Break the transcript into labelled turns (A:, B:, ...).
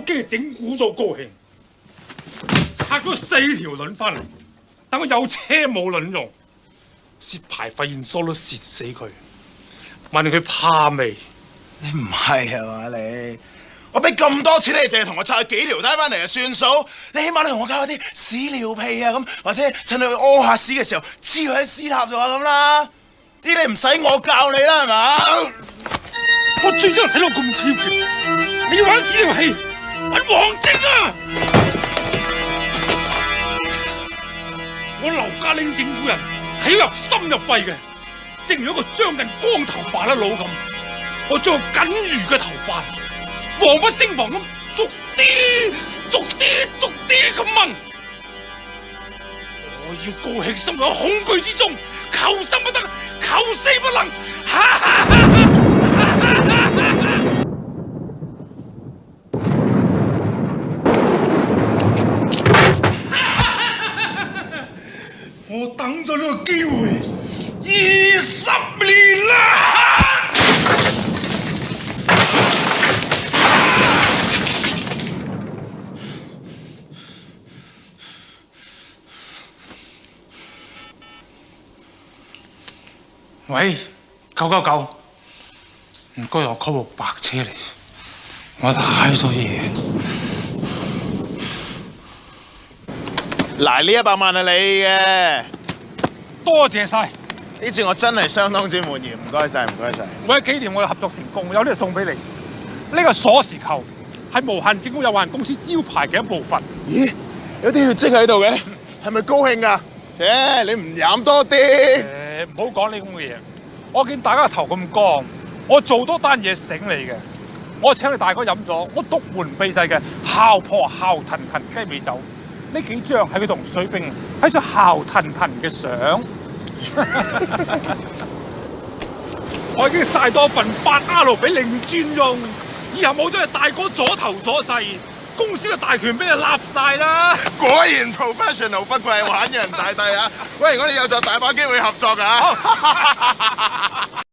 A: 我驚係整蠱咗高興，拆咗4條輪翻嚟，等我有車冇輪用，蝕牌發現數都蝕死佢。問佢怕未？
B: 你唔係啊嘛你？我俾咁多錢你，淨係同我拆幾條單翻嚟就算數？你起碼你同我搞啲屎尿屁啊咁，或者趁你去屙下屎嘅時候，黐佢喺屎塔度啊咁啦。啲你唔使我教你啦，係嘛？
A: 我最憎人睇到咁超嘅，你要玩屎尿氣，玩王晶啊！我劉家拎整蠱人係要入心入肺嘅，正如一個將近光頭麻甩佬咁，我將我僅餘嘅頭髮，防不勝防咁逐啲咁掹。我要高興心喺恐懼之中，求生不得，求死不能。我等咗呢個機會20年啦！喂，999，唔該我 call 部白車嚟，我太咗嘢。
B: 嗱，呢100萬係你嘅，
A: 多謝晒。
B: 呢次我真係相當之滿意，唔該晒，唔該晒。
A: 為咗紀念我哋合作成功，有啲嘢送俾你。呢個鎖匙扣係無限整蠱有限公司招牌嘅一部分。
B: 咦，有啲血跡喺度嘅，係咪高興啊？切，你唔飲多啲。
A: 唔好講呢咁嘅嘢。我見大家頭咁光，我做多單嘢醒你嘅。我請你大哥飲咗我獨門秘製嘅姣婆姣騰騰雞尾酒。呢幾張係佢同水兵喺度姣騰騰嘅相。我已經曬多份8R 俾令尊用，以後冇咗你大哥左頭左勢，公司嘅大權俾你立晒啦。
B: 果然 professional 不愧係玩人大帝啊！喂，我哋有就大把機會合作㗎。